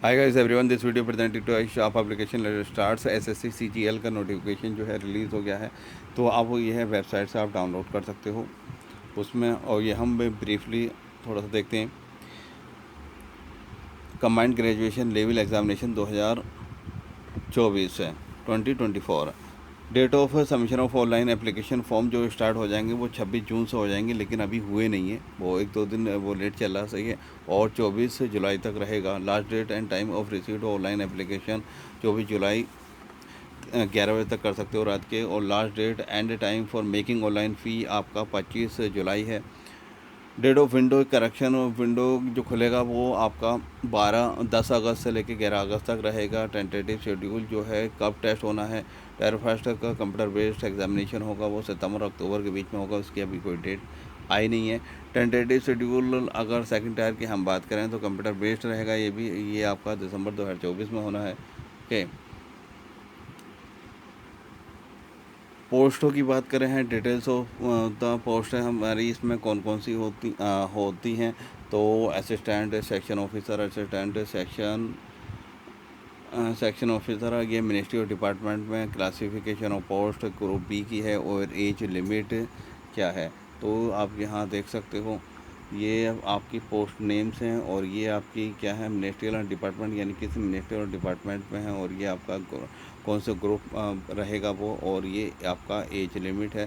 Hi guys everyone, this video presented to shop application letter starts SSC CGL का notification जो है release हो गया है। तो आप वो ये है वेबसाइट से आप डाउनलोड कर सकते हो उसमें। और ये हम ब्रीफली थोड़ा सा देखते हैं। कंबाइंड ग्रेजुएशन लेवल एग्जामिनेशन 2024 है, 2024। Date of submission of online application form जो स्टार्ट हो जाएंगे वो 26 जून से हो जाएंगे, लेकिन अभी हुए नहीं है, वो एक दो दिन वो लेट चल रहा सही है। और 24 जुलाई तक रहेगा last date and time of received online application. 24 जुलाई 11 बजे तक कर सकते हो रात के। और last date and time for making online fee आपका 25 जुलाई है। Date of window correction window जो खुलेगा वो आपका 10 अगस्त से लेकर 11 अगस्त तक रहेगा। टेंटेटिव शेड्यूल जो है कब टेस्ट होना है, टायर फर्स्ट का कंप्यूटर बेस्ड एग्जामिनेशन होगा वो सितंबर अक्टूबर के बीच में होगा, उसकी अभी कोई डेट आई नहीं है। टेंटेटिव शेड्यूल अगर सेकंड टायर की हम बात करें तो कंप्यूटर बेस्ड रहेगा, ये आपका दिसंबर 2024 में होना है। ओके। पोस्टों की बात करें हैं, डिटेल्स ऑफ द पोस्ट है हमारी इसमें कौन कौन सी होती हैं। तो assistant section officer, assistant section officer, ये मिनिस्ट्री ऑफ डिपार्टमेंट में classification of post group B की है। और एज लिमिट क्या है तो आप यहाँ देख सकते हो। ये आपकी पोस्ट नेम्स हैं और ये आपकी क्या है, मिनिस्ट्रियल और डिपार्टमेंट, यानी किसी मिनिस्ट्री और डिपार्टमेंट में है। और ये आपका कौन सा ग्रुप रहेगा वो, और ये आपका एज लिमिट है।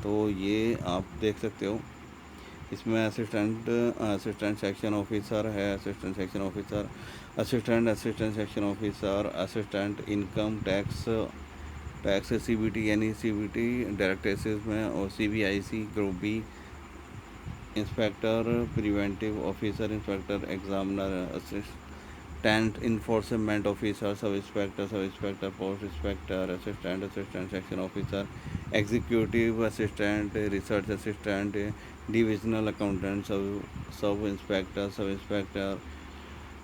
तो ये आप देख सकते हो। इसमें असिस्टेंट सेक्शन ऑफिसर है, assistant section officer, assistant section officer, assistant income tax CBT, यानी सीबीटी डायरेक्ट टैक्सेस में। और CBIC group B, inspector preventive officer, inspector examiner, assistant enforcement officer, sub inspector post inspector, assistant section officer, executive assistant, research assistant, divisional accountant, sub inspector,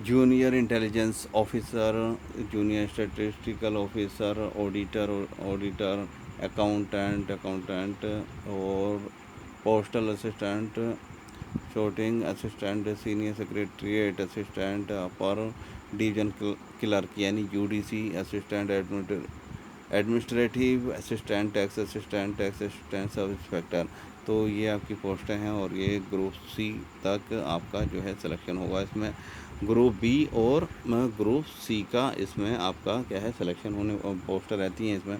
junior intelligence officer, junior statistical officer, auditor, accountant, और postal assistant, sorting assistant, senior secretariat assistant, upper division clerk यानी UDC assistant, administrative assistant, tax assistant, sub inspector. तो ये आपकी पोस्टें हैं और ये group C तक आपका जो है सिलेक्शन होगा इसमें। ग्रुप बी और ग्रुप सी का इसमें आपका क्या है सिलेक्शन होने पोस्टर रहती हैं इसमें।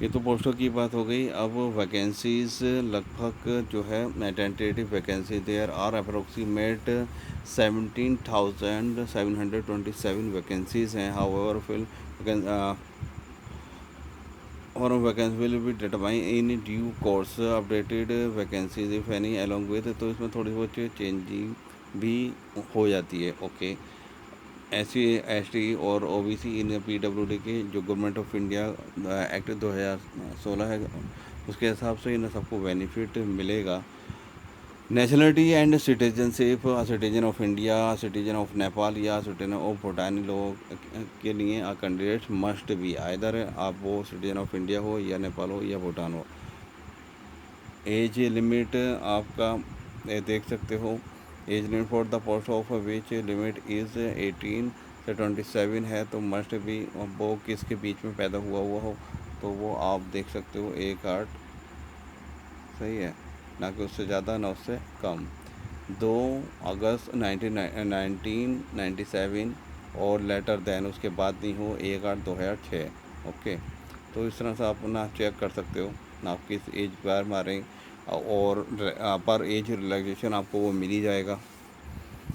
ये तो पोस्टों की बात हो गई। अब वैकेंसीज लगभग जो है tentative vacancy there are approximate 17,727 vacancies हैं। हाउएवर फिल और vacancy will be determine in due course, updated vacancies if any along with. तो इसमें थोड़ी बहुत चेंजिंग भी हो जाती है। ओके। SC ST और OBC इन PWD के जो गवर्नमेंट ऑफ इंडिया एक्ट 2016 है उसके हिसाब से इन सबको बेनिफिट मिलेगा। Nationality and citizenship, citizen of India, citizen of Nepal या सिटीजन ऑफ भूटान लोग के लिए कैंडिडेट मस्ट बी आइदर आप वो सिटीजन ऑफ इंडिया हो या नेपाल हो या भूटान हो। एज लिमिट आपका देख सकते हो। Age limit for the post of which limit is 18 से 27 है। तो मस्ट भी वो किसके बीच में पैदा हुआ हो तो वो आप देख सकते हो 1/8 सही है, ना कि उससे ज़्यादा ना उससे कम। 2 अगस्त 1997 और लेटर देन उसके बाद नहीं हो 1/8/2006। ओके। तो इस तरह से आप अपना चेक कर सकते हो ना आप किस एज बार मारें। और पर एज रिलैक्सेशन आपको वो मिल ही जाएगा।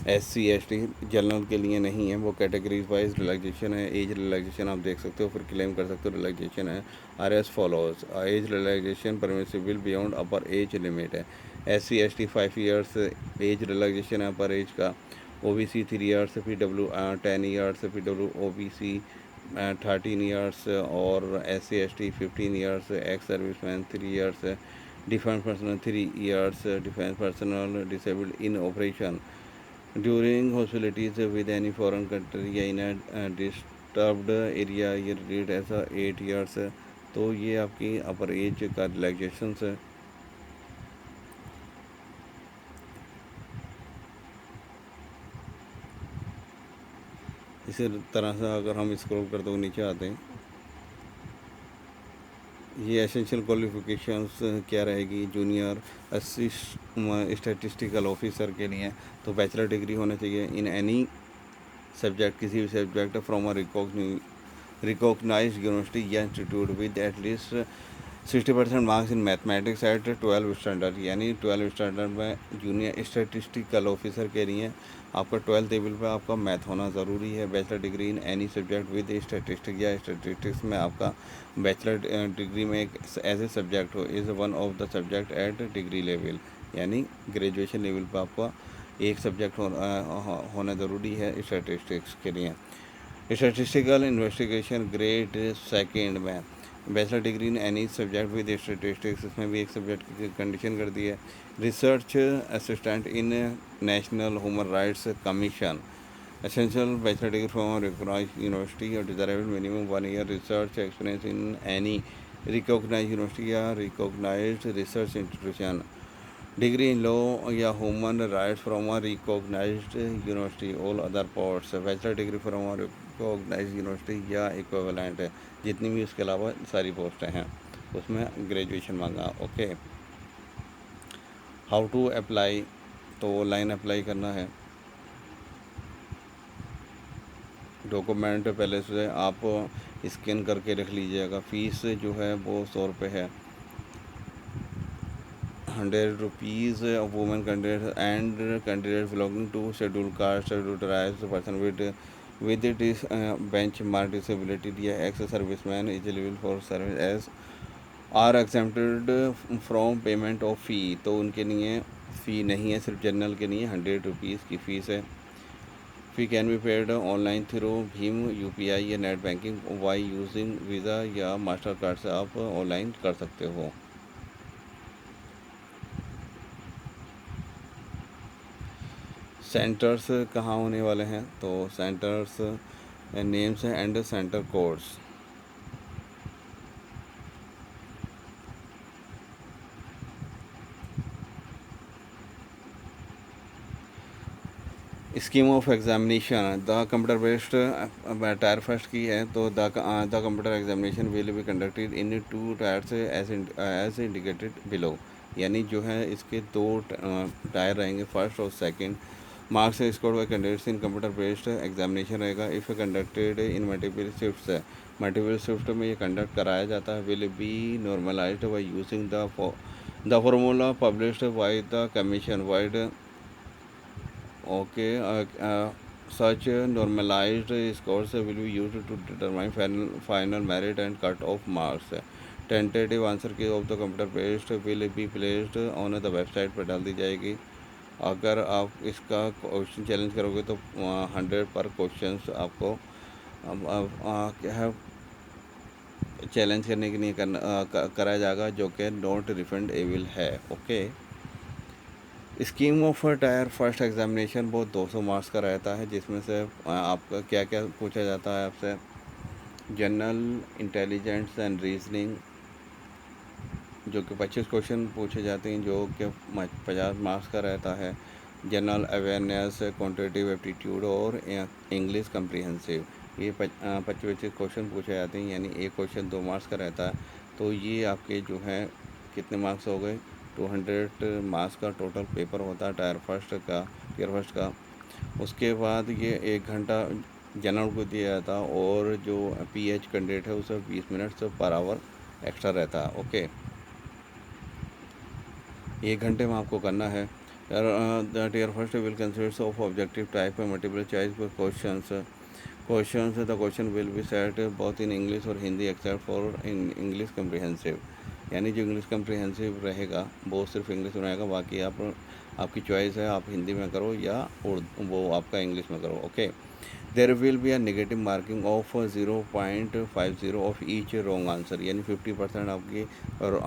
SC ST जनरल के लिए नहीं है, वो कैटेगरीज वाइज रिलैक्सेशन है। एज रिलैक्सेशन आप देख सकते हो, फिर क्लेम कर सकते हो। रिलैक्सेशन है R S followers. Age relaxation permissible beyond अपर एज लिमिट है। SC ST 5 years age relaxation है अपर एज का। OBC 3 years, PW 10 years, PW OBC 13 years, और SC ST 15 years, ex serviceman 3 years, defence personnel 3 years, defence personnel disabled in operation during hostilities with any foreign country या इन disturbed area, ये rate ऐसा 8 years है। तो ये आपकी अपर as का relaxation है। इसी तरह से अगर हम स्क्रॉल करते हुए नीचे आते हैं, ये एसेंशियल क्वालिफ़िकेशंस क्या रहेगी जूनियर स्टैटिस्टिकल ऑफिसर के लिए, तो बैचलर डिग्री होना चाहिए इन एनी सब्जेक्ट, किसी भी subject from a recognised university या institute with at least 60% marks in mathematics at 12 standard, यानी 12 स्टैंडर्ड में जूनियर स्टैटिस्टिकल ऑफिसर के लिए आपका 12th लेवल पे आपका मैथ होना ज़रूरी है। Bachelor degree in any subject with statistics या स्टैटिस्टिक्स में आपका बैचलर डिग्री में एक एज ए सब्जेक्ट हो is one of the subject at degree level, यानी ग्रेजुएशन लेवल पर आपका एक सब्जेक्ट होना ज़रूरी है स्टैटिस्टिक्स के लिए। स्टैटिस्टिकल इन्वेस्टिगेशन ग्रेड सेकेंड में bachelor degree in any subject with statistics, इसमें भी एक सब्जेक्ट की कंडीशन कर दी है। Research assistant in national human rights commission, essential bachelor degree from recognised university और desirable minimum 1 year research experience in any recognised university या recognised research institution, degree in law या human rights from a recognised university, all other posts bachelor degree from a recognised university या equivalent है, जितनी भी उसके अलावा सारी पोस्टें हैं उसमें ग्रेजुएशन मांगा। ओके, हाउ टू अप्लाई, तो ऑनलाइन अप्लाई करना है। डॉक्यूमेंट पहले से आप स्कैन करके रख लीजिएगा। फ़ीस जो है वो 100 रुपये है। 100 rupees women candidate and candidate belonging to schedule caste, schedule tribes, person with it is benchmark disability या ex serviceman is eligible for service as are exempted from payment of fee, तो उनके लिए फ़ी नहीं है, सिर्फ जनरल के लिए 100 rupees की फ़ीस है। Fee can be paid online through भीम UPI या net banking by using visa या मास्टर कार्ड से आप ऑनलाइन कर सकते हो। सेंटर्स कहाँ होने वाले हैं, तो सेंटर्स नेम्स हैं and centre codes. Scheme of examination the computer based tier first की है, तो the computer examination will be conducted in 2 tiers as indicated below, यानी जो है इसके 2 टायर रहेंगे, फर्स्ट और second. Marks scored by candidates in computer based examination रहेगा if conducted in multiple shifts है, मल्टीपल शिफ्ट में ये कंडक्ट कराया जाता है। Will be normalised by using the formula published by the commission wide. Okay, such normalized scores will be used to determine final merit and cut-off marks. Tentative answer key of the computer based will be placed on the website पर डाल दी जाएगी। अगर आप इसका question challenge करोगे तो 100 पर question आपको क्या है चैलेंज करने के लिए कराया जाएगा, जो कि नॉट रिफंड एबल है। Okay, scheme of tyre first examination वो 200 मार्क्स का रहता है, जिसमें से आपका क्या क्या पूछा जाता है आपसे, जनरल इंटेलिजेंस एंड रीजनिंग जो कि 25 क्वेश्चन पूछे जाते हैं, जो कि 50 मार्क्स का रहता है। जनरल अवेयरनेस, क्वांटिटेटिव एप्टीट्यूड और इंग्लिश कम्प्रीहेंसिव, ये 25 क्वेश्चन पूछे जाते हैं, यानी एक क्वेश्चन 2 मार्क्स का रहता है। तो ये आपके जो है कितने मार्क्स हो गए, 200 मार्क्स का टोटल पेपर होता है टीयर फर्स्ट का। उसके बाद ये 1 घंटा जनरल को दिया जाता है, और जो PH कैंडिडेट है उसे 20 मिनट पर आवर एक्स्ट्रा रहता है। ओके, 1 घंटे में आपको करना है। The tier first will consist of objective type multiple choice questions the question will be set both in English और Hindi except for in English comprehensive, यानी जो इंग्लिश कम्प्रीहेंसिव रहेगा वो सिर्फ इंग्लिश में रहेगा, बाकी आपकी चॉइस है, आप हिंदी में करो या वो आपका इंग्लिश में करो। Okay, there will be a negative marking of 0.50 of each wrong answer, यानी 50% आपकी और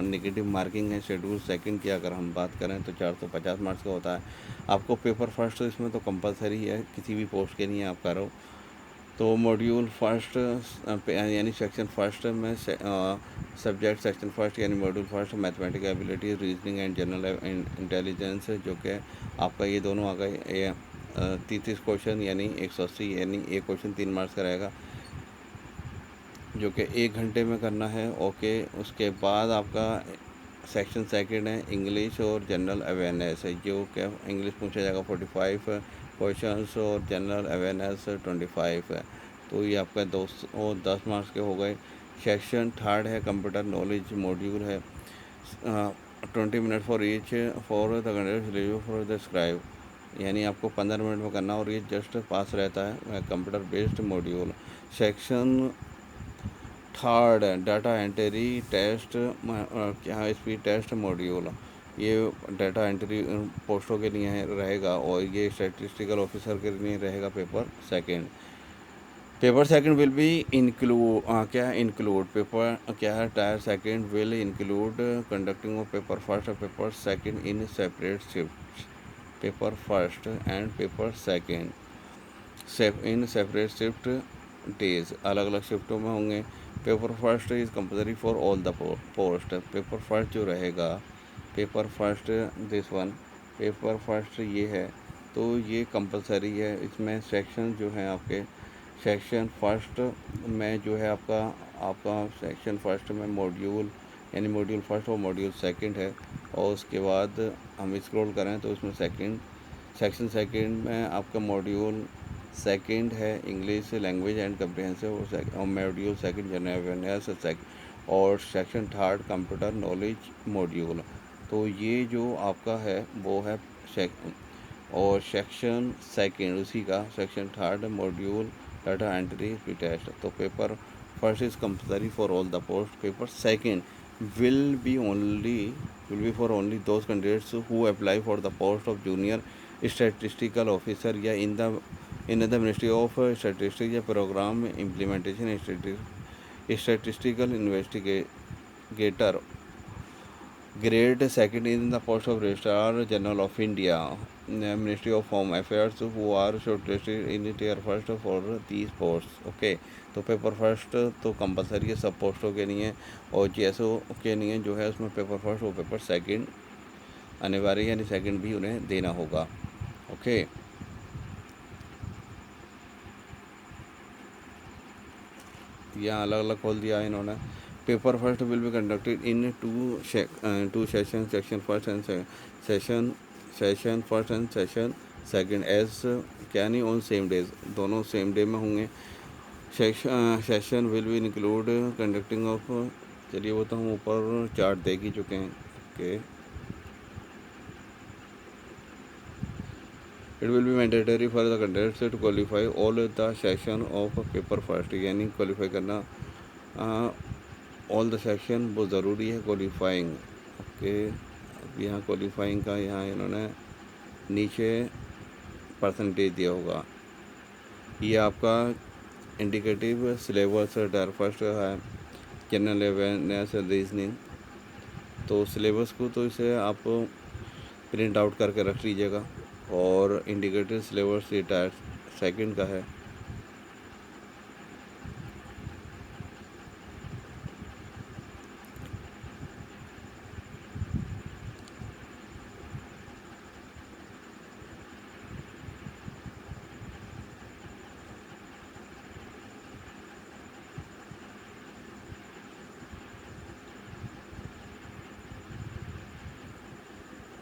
नेगेटिव मार्किंग है। शेड्यूल सेकंड की अगर हम बात करें तो 450 मार्क्स का होता है। आपको पेपर फर्स्ट इसमें तो कंपलसरी है, किसी भी पोस्ट के लिए आप करो। तो मॉड्यूल फर्स्ट यानी सेक्शन फर्स्ट में सब्जेक्ट सेक्शन फर्स्ट यानी module first mathematical ability, reasoning and general intelligence, जो कि आपका ये दोनों आ गए 33 क्वेश्चन यानी 180, यानी एक क्वेश्चन 3 मार्क्स का रहेगा, जो कि 1 घंटे में करना है। ओके, उसके बाद आपका सेक्शन सेकंड है इंग्लिश और जनरल अवेयरनेस है, जो कि इंग्लिश पूछा जाएगा 45 क्वेश्चंस और जनरल अवेयरनेस 25 है। तो ये आपका 10 मार्क्स के हो गए। सेक्शन थर्ड है कंप्यूटर नॉलेज मॉड्यूल है, 20 minute for each for the candidate review for the scribe, यानी आपको 15 मिनट में करना और ये जस्ट पास रहता है, computer based module. Section third data entry test, क्या स्पीड टेस्ट मॉड्यूल, ये डाटा एंट्री पोस्टों के लिए रहेगा और ये स्टैटिस्टिकल ऑफिसर के लिए रहेगा paper second will be include, क्या इंक्लूड पेपर, क्या है tier second will include conducting of paper first और paper second in separate shift, paper first and paper second in separate shift days, अलग अलग शिफ्टों में होंगे। Paper first is compulsory for all the post, paper first जो रहेगा, paper first this one, paper first ये है, तो ये कंपलसरी है। इसमें सेक्शन जो है आपके, सेक्शन फर्स्ट में जो है आपका सेक्शन फर्स्ट में मॉड्यूल, यानी मॉड्यूल फर्स्ट और मॉड्यूल सेकंड है, और उसके बाद हम स्क्रॉल करें तो इसमें सेक्शन सेकंड में आपका मॉड्यूल सेकंड है इंग्लिश लैंग्वेज एंड कम्प्रिहेंसिव, और मॉड्यूल सेकंड जनरल अवेयरनेस और section third computer knowledge module. तो ये जो आपका है वो है और सेक्शन सेकंड उसी का section third module data entry test. तो paper first is compulsory for all the post, paper second will be for only those candidates who apply for the post of junior statistical officer या in the Ministry of Statistics या program implementation statistical investigator grade second in the post of registrar general of India, Ministry of Home Affairs who are shortlisted in tier first for these posts। Okay, तो paper first तो compulsory है सब पोस्टों के लिए, और GSO के लिए जो है उसमें पेपर फर्स्ट और पेपर सेकंड अनिवार्य, यानी सेकंड भी उन्हें देना होगा। ओके, यहाँ अलग अलग खोल दिया है इन्होंने। Paper first will be conducted in two session, section first and session first and session second as, क्या नहीं ऑन सेम डेज, दोनों सेम डे में होंगे। Session will be include conducting of, चलिए वो तो हम ऊपर चार्ट देख ही चुके हैं। Okay, it will be mandatory for the candidates to qualify all the section of paper first, यानी क्वालिफाई करना ऑल द सेक्शन वो ज़रूरी है, क्वालिफाइंग। ओके, अब यहाँ क्वालिफाइंग का यहाँ इन्होंने नीचे परसेंटेज दिया होगा। ये आपका इंडिकेटिव सिलेबस टायर फर्स्ट है जनरल अवेयरनेस रीजनिंग, तो सिलेबस को तो इसे आप प्रिंट आउट करके रख लीजिएगा, और इंडिकेटिव सिलेबस ये टायर सेकंड का है।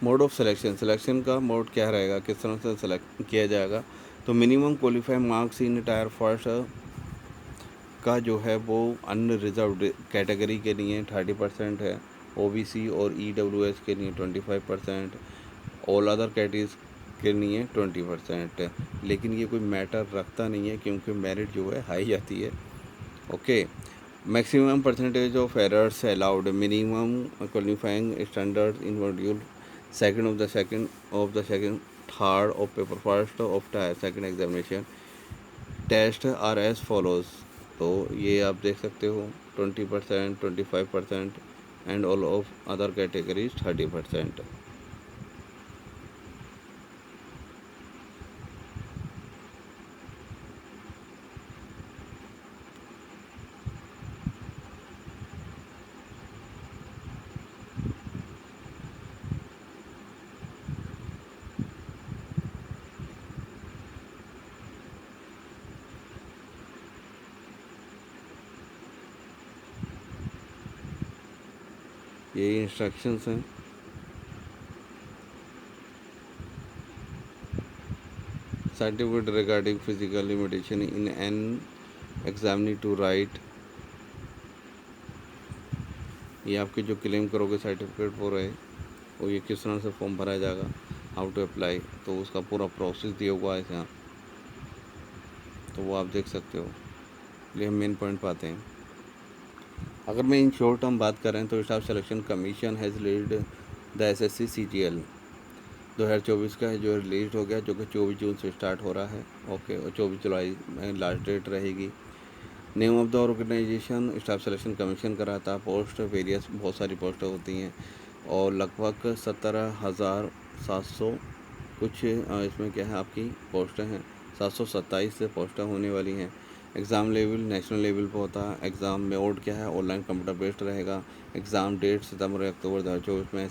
मोड ऑफ सिलेक्शन का मोड क्या रहेगा, किस तरह से सेलेक्ट किया जाएगा। तो minimum qualified marks in tyre first का जो है वो अनरिजर्व्ड कैटेगरी के लिए 30% है, ओबीसी और ईडब्ल्यूएस के लिए 25%, ऑल अदर कैटेगरीज के लिए 20% है। लेकिन ये कोई मैटर रखता नहीं है क्योंकि मेरिट जो है हाई जाती है। Okay, maximum percentage of errors allowed, minimum qualifying standard in module second of the second third of paper first of tier second examination test are as follows. तो ये आप देख सकते हो 20%, 25% and all of other categories 30%। यही instructions हैं। Certificate regarding physical limitation in an examinee to write, ये आपके जो क्लेम करोगे सर्टिफिकेट वो रहे, और ये किस तरह से फॉर्म भरा जाएगा, हाउ टू अप्लाई, तो उसका पूरा प्रोसेस दिया हुआ है यहाँ, तो वो आप देख सकते हो। चलिए हम मेन पॉइंट पे आते हैं। अगर मैं इन शॉर्ट हम बात करें तो staff selection commission has lead the assessee CGL 2024 का है, जो रिलीज हो गया, जो कि 24 जून से स्टार्ट हो रहा है। ओके, और 24 जुलाई में लास्ट डेट रहेगी। Name of the organization staff selection commission कराता है। पोस्ट वेरियस बहुत सारी पोस्टें होती हैं, और लगभग 17,700 कुछ इसमें क्या है आपकी पोस्टें हैं, 727 से पोस्टें होने वाली हैं। एग्ज़ाम लेवल नेशनल लेवल पर होता है। एग्ज़ाम में मोड क्या है, ऑनलाइन कंप्यूटर बेस्ड रहेगा। एग्ज़ाम डेट सितंबर अक्टूबर 2024 में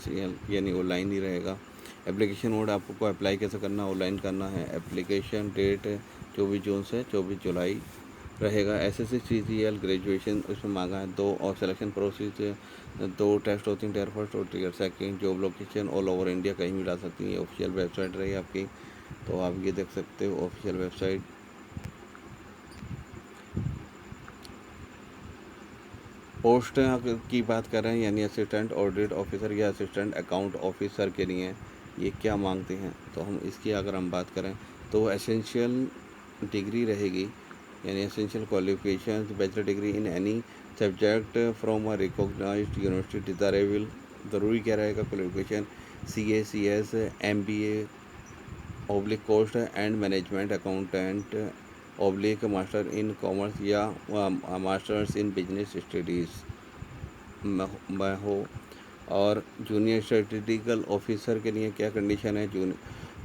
यानी ऑनलाइन ही रहेगा। एप्लीकेशन मोड आपको अप्लाई कैसे करना, ऑनलाइन करना है। एप्लीकेशन डेट 24 जून से 24 जुलाई रहेगा। एसएससी सीजीएल ग्रेजुएशन उसमें मांगा है 2, और सिलेक्शन प्रोसेस 2 टेस्ट होती हैं, टियर फर्स्ट और tier second. Job location all over India कहीं भी डाल सकती हैं। ऑफिशियल वेबसाइट रही आपकी, तो आप ये देख सकते हो ऑफिशियल वेबसाइट। पोस्ट की बात कर रहे हैं, यानी असिस्टेंट ऑडिट ऑफिसर या असिस्टेंट अकाउंट ऑफिसर के लिए ये क्या मांगते हैं, तो हम इसकी अगर हम बात करें तो एसेंशियल डिग्री रहेगी, यानी essential qualification bachelor degree in any subject from a recognised university desirable. ज़रूरी क्या रहेगा qualification, CA CS MBA oblique course and management accountant oblique master in commerce या मास्टर्स इन बिजनेस स्टडीज़ में हो। और junior statistical officer के लिए क्या कंडीशन है,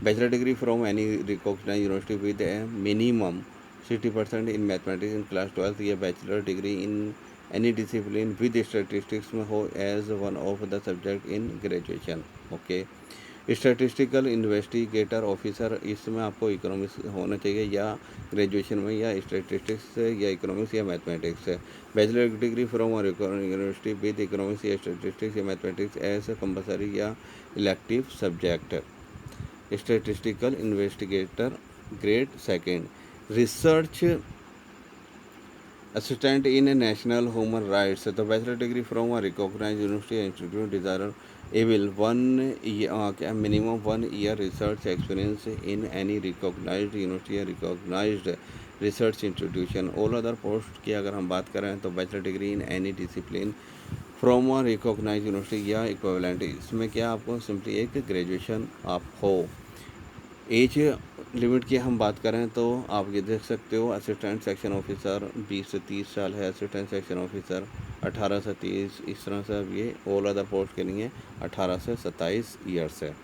bachelor degree from any recognised university with a minimum 60% in mathematics in class 12 या bachelor degree in any discipline with statistics में हो as one of the subject in graduation. Okay, statistical investigator officer, इसमें आपको economics होना चाहिए या graduation में, या स्टैटिस्टिक्स या इकोनॉमिक्स या mathematics. Bachelor degree from university with economics या स्टैटिस्टिक्स या मैथमेटिक्स एज कंपलसरी या elective subject. Statistical investigator grade second. Research assistant in national human rights, तो bachelor degree from recognised university institute desirable 1 minimum 1 year research experience in any recognised university या recognised research institution. All other post की अगर हम बात करें तो bachelor degree in any discipline from recognised university या equivalent, इसमें क्या आपको सिंपली एक ग्रेजुएशन आप हो। एज लिमिट की हम बात करें तो आप ये देख सकते हो, असिस्टेंट सेक्शन ऑफिसर 20 से 30 साल है, असिस्टेंट सेक्शन ऑफिसर 18 से 30, इस तरह से अब ये ऑल अदर पोस्ट के लिए 18 से 27 ईयर्स है।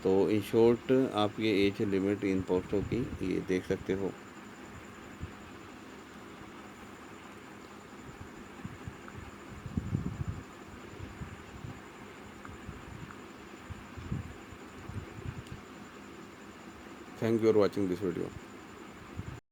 तो इन शॉर्ट आप ये एज लिमिट इन पोस्टों की ये देख सकते हो। Thank you for watching this video.